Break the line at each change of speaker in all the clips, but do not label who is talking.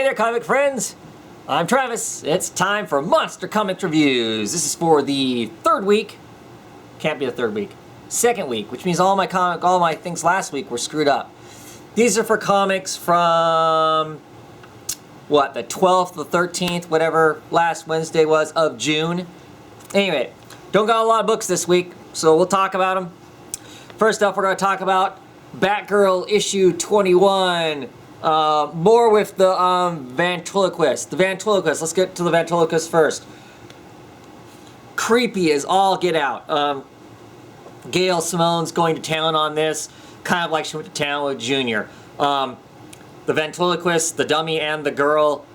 there, comic friends! I'm Travis. It's time for Monster Comics Reviews. This is for the third week. Can't be the third week. Second week, which means all my things last week were screwed up. These are for comics from, what, the 12th, the 13th, whatever last Wednesday was of June. Anyway, don't got a lot of books this week, so we'll talk about them. First up, we're going to talk about Batgirl issue 21. More with the ventriloquist. The ventriloquist. Let's get to the ventriloquist first. Creepy as all get out. Gail Simone's going to town on this, kind of like she went to town with Junior. The ventriloquist, the dummy, and the girl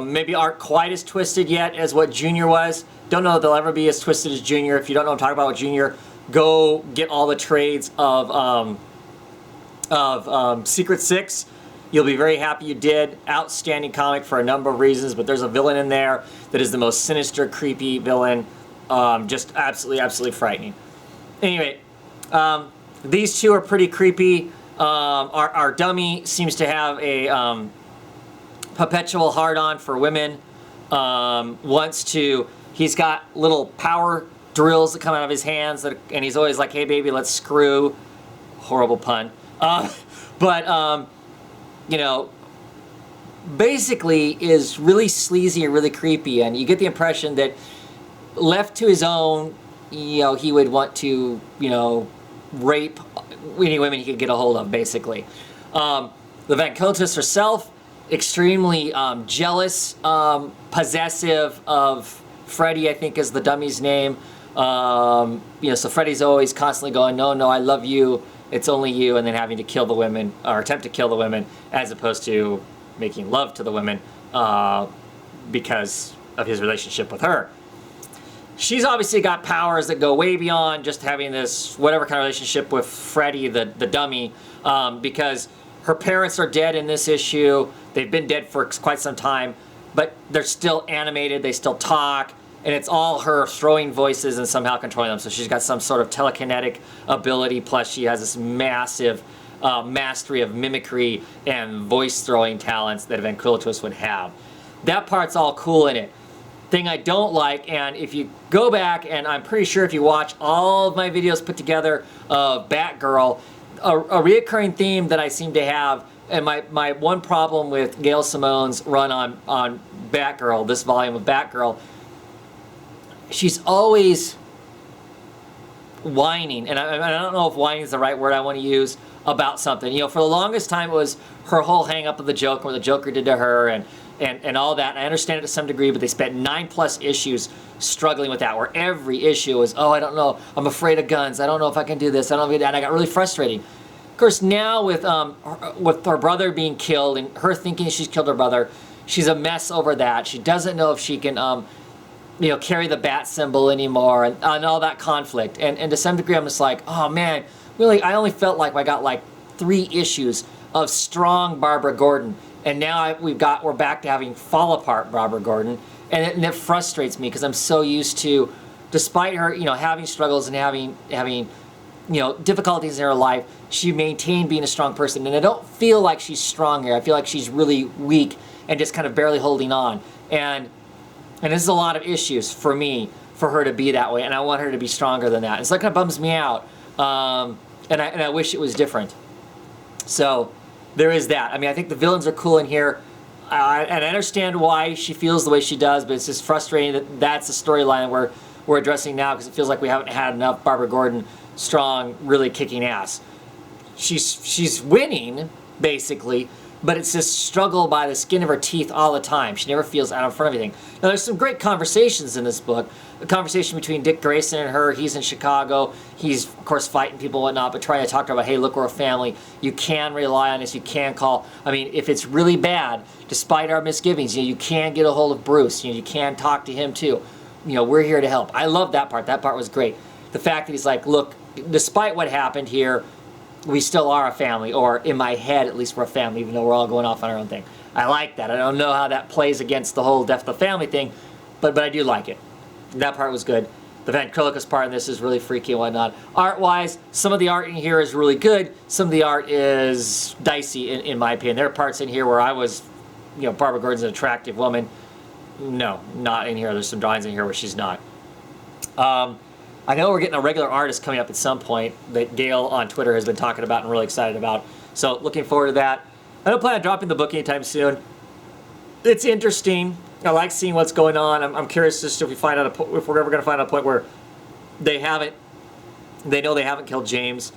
maybe aren't quite as twisted yet as what Junior was. Don't know if they'll ever be as twisted as Junior. If you don't know what I'm talking about with Junior, go get all the trades of Secret Six. You'll be very happy you did. Outstanding comic for a number of reasons, but there's a villain in there that is the most sinister, creepy villain. Just absolutely frightening. Anyway, these two are pretty creepy. Our dummy seems to have a perpetual hard-on for women. He's got little power drills that come out of his hands, and he's always like, hey baby, let's screw. Horrible pun. You know, basically is really sleazy and really creepy, and you get the impression that left to his own, you know, he would want to, you know, rape any women he could get a hold of, basically. The ventriloquist herself, extremely jealous, possessive of Freddy, I think is the dummy's name. You know, so Freddy's always constantly going, no, I love you. It's only you, and then having to kill the women, or attempt to kill the women, as opposed to making love to the women because of his relationship with her. She's obviously got powers that go way beyond just having this whatever kind of relationship with Freddy, the dummy, because her parents are dead in this issue. They've been dead for quite some time, but they're still animated, they still talk, and it's all her throwing voices and somehow controlling them. So she's got some sort of telekinetic ability, plus she has this massive mastery of mimicry and voice throwing talents that a ventriloquist would have. That part's all cool in it. Thing I don't like, and if you go back, and I'm pretty sure if you watch all of my videos put together of Batgirl, a reoccurring theme that I seem to have, and my one problem with Gail Simone's run on Batgirl, this volume of Batgirl, she's always whining, and I don't know if whining is the right word I want to use, about something. You know, for the longest time it was her whole hang-up of the Joker, what the Joker did to her, and all that. And I understand it to some degree, but they spent 9+ issues struggling with that, where every issue was, oh, I don't know, I'm afraid of guns, I don't know if I can do this, I don't know if I can do that, and I got really frustrating. Of course, now with her brother being killed, and her thinking she's killed her brother, she's a mess over that. She doesn't know if she can you know, carry the bat symbol anymore, and all that conflict. And to some degree, I'm just like, oh man, really, I only felt like I got like 3 issues of strong Barbara Gordon, and now we're back to having fall apart Barbara Gordon, and it frustrates me because I'm so used to, despite her, you know, having struggles and having you know, difficulties in her life, she maintained being a strong person, and I don't feel like she's strong here. I feel like she's really weak and just kind of barely holding on, and this is a lot of issues for me, for her to be that way, and I want her to be stronger than that. It's like, it kind of bums me out, and I wish it was different. So there is that. I mean, I think the villains are cool in here, and I understand why she feels the way she does, but it's just frustrating that that's the storyline we're addressing now, because it feels like we haven't had enough Barbara Gordon strong, really kicking ass. She's winning, basically, but it's this struggle by the skin of her teeth all the time. She never feels out in front of anything. Now, there's some great conversations in this book. A conversation between Dick Grayson and her. He's in Chicago. He's, of course, fighting people and whatnot, but trying to talk to her about, hey, look, we're a family. You can rely on us. You can call. I mean, if it's really bad, despite our misgivings, you know, you can get a hold of Bruce. You know, you can talk to him, too. You know, we're here to help. I love that part. That part was great. The fact that he's like, look, despite what happened here, we still are a family, or in my head, at least we're a family, even though we're all going off on our own thing. I like that. I don't know how that plays against the whole death of the family thing, but I do like it. That part was good. The ventriloquist part in this is really freaky and whatnot. Art-wise, some of the art in here is really good. Some of the art is dicey, in my opinion. There are parts in here where I was Barbara Gordon's an attractive woman. No, not in here. There's some drawings in here where she's not. I know we're getting a regular artist coming up at some point that Gail on Twitter has been talking about and really excited about. So looking forward to that. I don't plan on dropping the book anytime soon. It's interesting. I like seeing what's going on. I'm curious just if we're ever going to find out a point where they know they haven't killed James.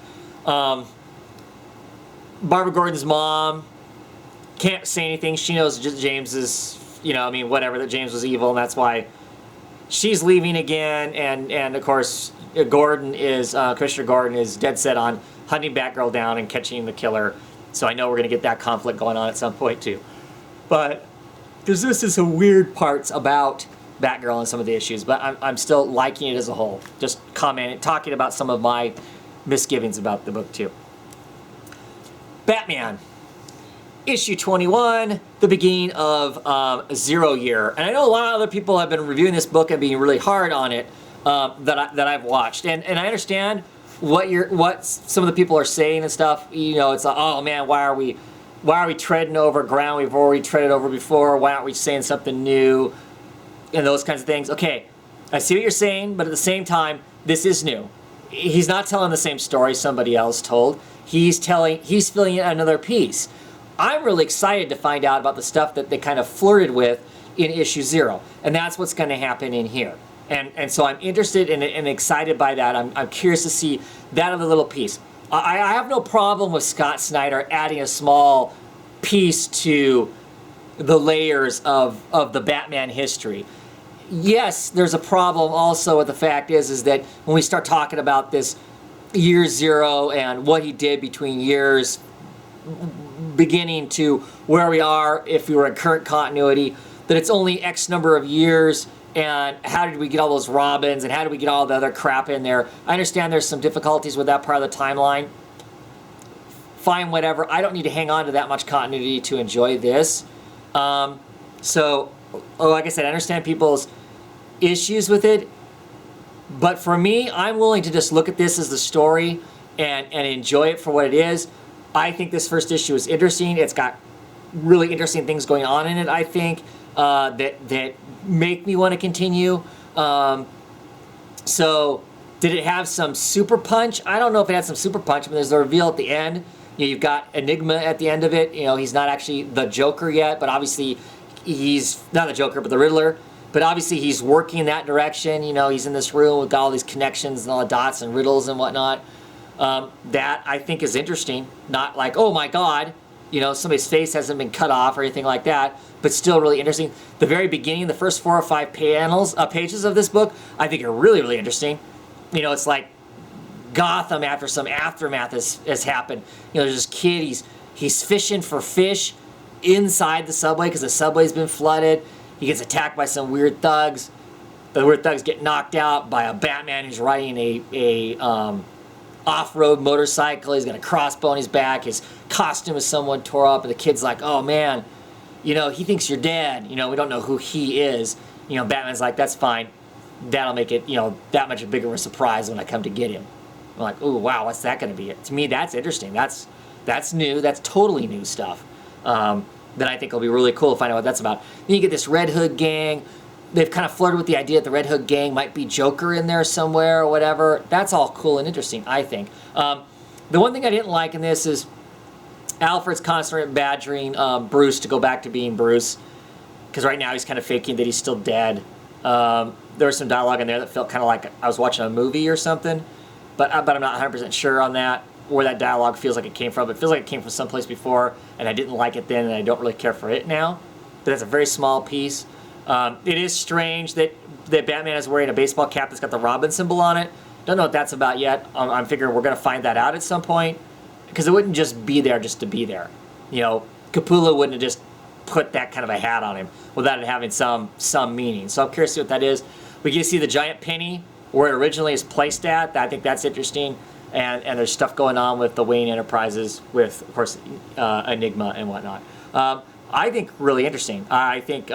Barbara Gordon's mom can't say anything. She knows James is, whatever, that James was evil, and that's why she's leaving again. And of course, Commissioner Gordon is dead set on hunting Batgirl down and catching the killer. So I know we're going to get that conflict going on at some point too. But there's some weird parts about Batgirl and some of the issues, but I'm still liking it as a whole. Just talking about some of my misgivings about the book too. Batman, issue 21, the beginning of Zero Year. And I know a lot of other people have been reviewing this book and being really hard on it that I've watched. And I understand what some of the people are saying and stuff. It's like, oh man, why are we treading over ground we've already treaded over before? Why aren't we saying something new? And those kinds of things. Okay, I see what you're saying, but at the same time, this is new. He's not telling the same story somebody else told. He's filling in another piece. I'm really excited to find out about the stuff that they kind of flirted with in issue 0. And that's what's going to happen in here. And so I'm interested and excited by that. I'm curious to see that other little piece. I have no problem with Scott Snyder adding a small piece to the layers of the Batman history. Yes, there's a problem also with the fact is that when we start talking about this year 0 and what he did between years beginning to where we are if we were in current continuity, that it's only X number of years, and how did we get all those Robins and how did we get all the other crap in there? I understand there's some difficulties with that part of the timeline. Fine, whatever. I don't need to hang on to that much continuity to enjoy this. So, like I said, I understand people's issues with it, but for me, I'm willing to just look at this as the story and enjoy it for what it is. I think this first issue is interesting. It's got really interesting things going on in it, I think, that make me want to continue. So, did it have some super punch? I don't know if it had some super punch, but there's a reveal at the end. You've got Enigma at the end of it. He's not actually the Joker yet, but obviously he's not the Joker, but the Riddler. But obviously he's working in that direction. He's in this room with all these connections and all the dots and riddles and whatnot. That I think is interesting. Not like, oh my God, somebody's face hasn't been cut off or anything like that, but still really interesting. The very beginning, the first 4 or 5 pages of this book, I think are really, really interesting. It's like Gotham after some aftermath has happened. There's this kid, he's fishing for fish inside the subway because the subway's been flooded. He gets attacked by some weird thugs. The weird thugs get knocked out by a Batman who's riding a off-road motorcycle. He's got a crossbow on his back. His costume is somewhat tore up, and the kid's like, oh man, he thinks you're dead. We don't know who he is. Batman's like, that's fine. That'll make it, that much bigger of a surprise when I come to get him. I'm like, oh wow, what's that going to be? To me, that's interesting. That's new. That's totally new stuff. That I think will be really cool to find out what that's about. Then you get this Red Hood gang. They've kind of flirted with the idea that the Red Hood gang might be Joker in there somewhere or whatever. That's all cool and interesting, I think. The one thing I didn't like in this is Alfred's constantly badgering Bruce to go back to being Bruce, because right now he's kind of faking that he's still dead. There was some dialogue in there that felt kind of like I was watching a movie or something, but I'm not 100% sure on that, where that dialogue feels like it came from. It feels like it came from someplace before, and I didn't like it then, and I don't really care for it now. But that's a very small piece. It is strange that Batman is wearing a baseball cap that's got the Robin symbol on it. Don't know what that's about yet. I'm figuring we're going to find that out at some point, because it wouldn't just be there just to be there. Capullo wouldn't have just put that kind of a hat on him without it having some meaning. So I'm curious to see what that is. We get to see the giant penny where it originally is placed at. I think that's interesting. And there's stuff going on with the Wayne Enterprises with, of course, Enigma and whatnot. I think really interesting. I think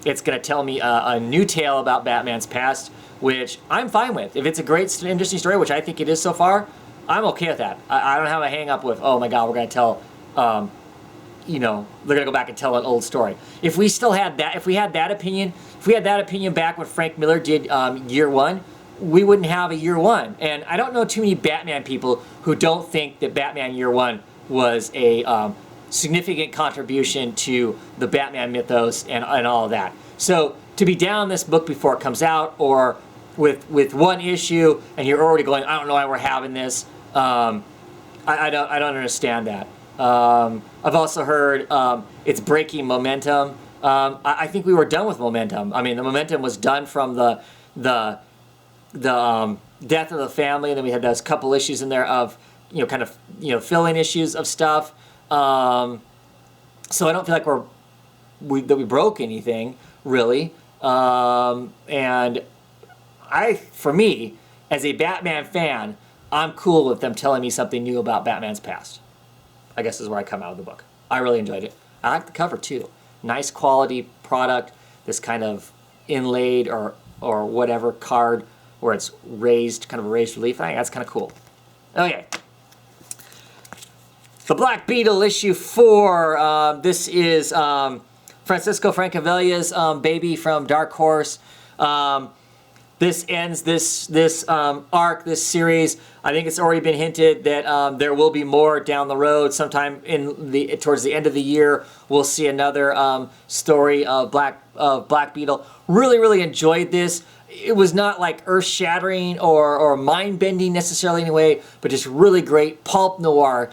it's going to tell me a new tale about Batman's past, which I'm fine with. If it's a great, interesting story, which I think it is so far, I'm okay with that. I don't have a hang up with, oh my God, we're going to tell, you know, they're gonna go back and tell an old story. If we still had that, if we had that opinion back when Frank Miller did Year One, we wouldn't have a Year One. And I don't know too many Batman people who don't think that Batman Year One was a significant contribution to the Batman mythos and all of that. So to be down this book before it comes out, or with one issue and you're already going, I don't know why we're having this. I don't understand that. I've also heard it's breaking momentum. I think we were done with momentum. I mean, the momentum was done from the death of the family, and then we had those couple issues in there of, you know, kind of, you know, fill-in issues of stuff. So I don't feel like that we broke anything really. And for me, as a Batman fan, I'm cool with them telling me something new about Batman's past. I guess is where I come out of the book. I really enjoyed it. I like the cover too. Nice quality product. This kind of inlaid or whatever card where it's raised, kind of a raised relief. I think that's kind of cool. Okay. The Black Beetle issue 4. This is Francisco Francavella's baby from Dark Horse. This ends this arc, this series. I think it's already been hinted that there will be more down the road. Sometime towards the end of the year, we'll see another story of Black Beetle. Really enjoyed this. It was not like earth-shattering or mind-bending necessarily anyway, but just really great pulp noir.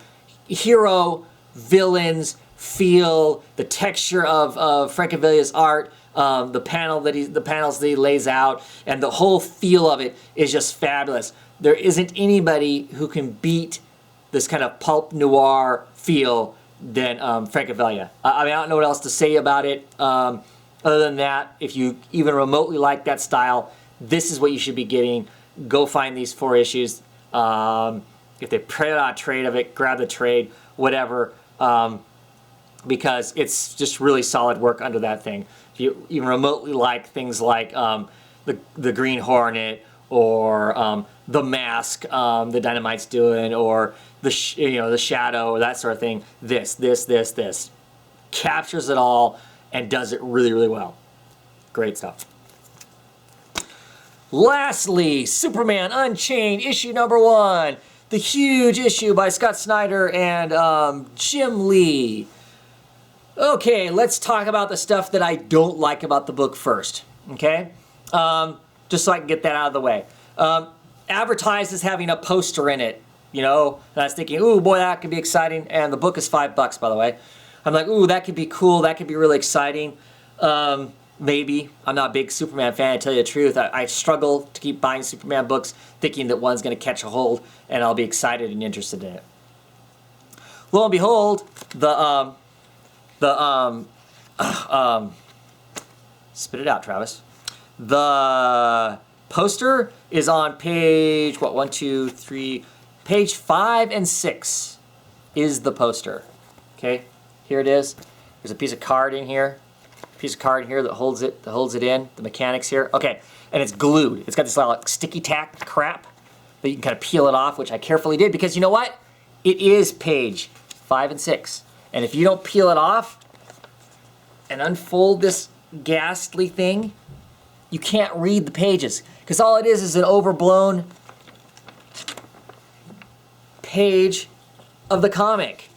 Hero, villains, feel, the texture of Francavella's art, the panels that he lays out, and the whole feel of it is just fabulous. There isn't anybody who can beat this kind of pulp noir feel than Francavella. I mean, I don't know what else to say about it. Other than that, if you even remotely like that style, this is what you should be getting. Go find these 4 issues. If they put out a trade of it, grab the trade, whatever, because it's just really solid work under that thing. If you even remotely like things like the Green Hornet or the Mask that Dynamite's doing, or the Shadow, or that sort of thing, this captures it all and does it really well. Great stuff. Lastly, Superman Unchained, issue number 1. The huge issue by Scott Snyder and Jim Lee. Okay, let's talk about the stuff that I don't like about the book first, okay? Just so I can get that out of the way. Advertised as having a poster in it, you know, and I was thinking, ooh, boy, that could be exciting, and the book is $5, by the way. I'm like, ooh, that could be cool, that could be really exciting. Maybe. I'm not a big Superman fan, to tell you the truth. I struggle to keep buying Superman books thinking that one's going to catch a hold and I'll be excited and interested in it. Lo and behold, spit it out, Travis. The poster is on page, what, 1, 2, 3, page 5 and 6 is the poster. Okay, here it is. There's a piece of card in here. That holds it in, the mechanics here. Okay, and it's glued. It's got this little sticky tack crap that you can kind of peel it off, which I carefully did, because you know what? It is page 5 and 6. And if you don't peel it off and unfold this ghastly thing, you can't read the pages, because all it is an overblown page of the comic.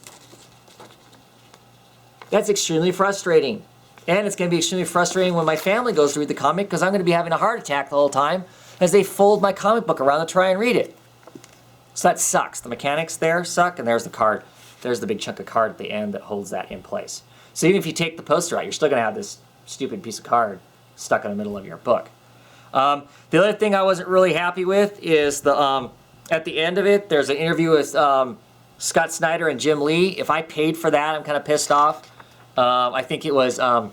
That's extremely frustrating. And it's going to be extremely frustrating when my family goes to read the comic, because I'm going to be having a heart attack the whole time as they fold my comic book around to try and read it. So that sucks. The mechanics there suck, and there's the card. There's the big chunk of card at the end that holds that in place. So even if you take the poster out, you're still going to have this stupid piece of card stuck in the middle of your book. The other thing I wasn't really happy with is at the end of it, there's an interview with Scott Snyder and Jim Lee. If I paid for that, I'm kind of pissed off. I think it was, I'm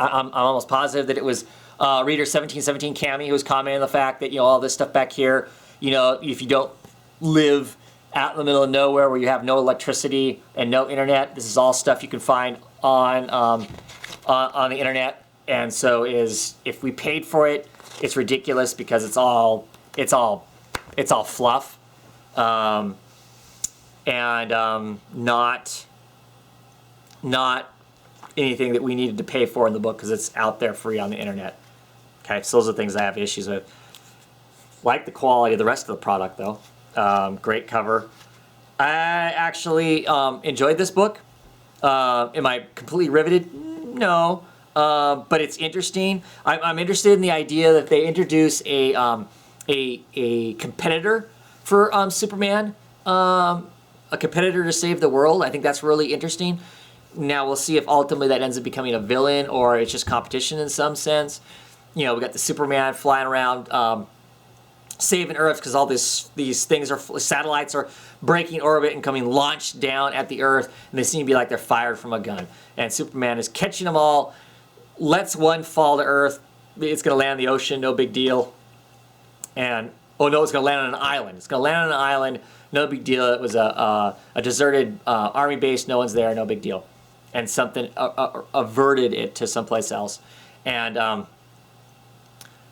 almost positive that it was Reader 1717 Cammy who was commenting on the fact that, you know, all this stuff back here, you know, if you don't live out in the middle of nowhere where you have no electricity and no internet, this is all stuff you can find on the internet. And so if we paid for it, it's ridiculous because it's all fluff, and not not anything that we needed to pay for in the book because it's out there free on the internet. Okay, so those are things I have issues with. Like the quality of the rest of the product, though. Great cover. I actually enjoyed this book. Am I completely riveted? No. But it's interesting. I'm interested in the idea that they introduce a competitor for Superman, a competitor to save the world. I think that's really interesting. Now we'll see if ultimately that ends up becoming a villain or it's just competition in some sense. You know, we got the Superman flying around saving Earth because all these things satellites are breaking orbit and coming launched down at the Earth, and they seem to be like they're fired from a gun. And Superman is catching them all, lets one fall to Earth. It's going to land in the ocean, no big deal. And oh no, it's going to land on an island. It's going to land on an island, no big deal. It was a deserted army base, no one's there, no big deal. And something averted it to someplace else. And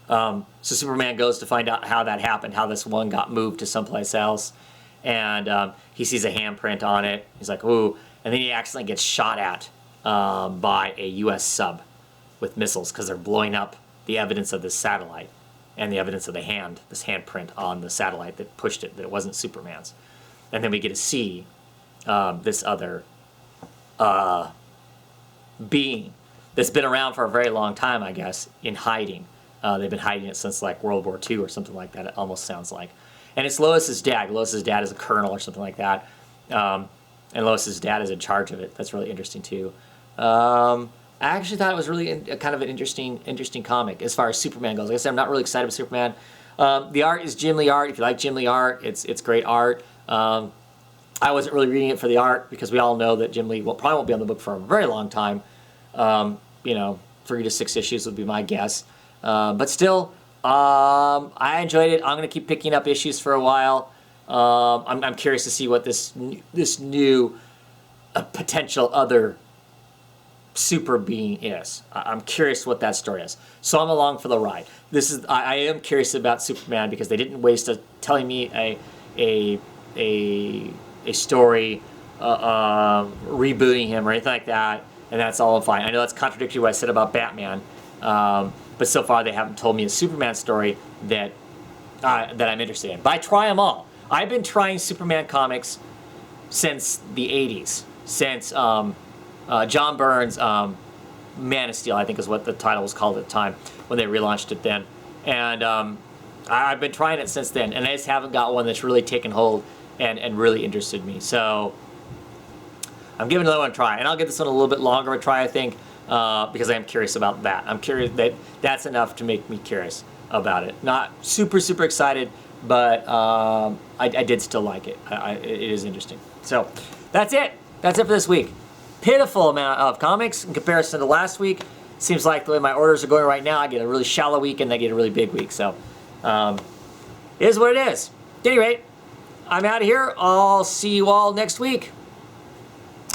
so Superman goes to find out how that happened, how this one got moved to someplace else. And he sees a handprint on it. He's like, ooh. And then he accidentally gets shot at by a U.S. sub with missiles because they're blowing up the evidence of this satellite and the evidence of this handprint on the satellite that pushed it, that it wasn't Superman's. And then we get to see this other being that's been around for a very long time, I guess, in hiding. They've been hiding it since like World War II or something like that, it almost sounds like. And it's Lois's dad. Lois's dad is a colonel or something like that. And Lois's dad is in charge of it. That's really interesting too. I actually thought it was really kind of an interesting comic as far as Superman goes. Like I said, I'm not really excited about Superman. The art is Jim Lee art. If you like Jim Lee art, it's great art. I wasn't really reading it for the art because we all know that Jim Lee probably won't be on the book for a very long time. 3 to 6 issues would be my guess. But still, I enjoyed it. I'm going to keep picking up issues for a while. I'm curious to see what this new potential other super being is. I'm curious what that story is. So I'm along for the ride. I am curious about Superman because they didn't waste telling me a story rebooting him or anything like that, and that's all fine. I know that's contradictory to what I said about Batman. But so far they haven't told me a Superman story that I'm interested in. But I try them all. I've been trying Superman comics since the 80s. Since John Byrne's Man of Steel, I think is what the title was called at the time, when they relaunched it then. And I've been trying it since then, and I just haven't got one that's really taken hold and really interested me. So I'm giving another one a try. And I'll give this one a little bit longer of a try, I think. Because I am curious about that. I'm curious that's enough to make me curious about it. Not super excited, but I did still like it. It is interesting. So that's it. That's it for this week. Pitiful amount of comics in comparison to last week. Seems like the way my orders are going right now, I get a really shallow week and they get a really big week. So it is what it is. At any rate, I'm out of here. I'll see you all next week.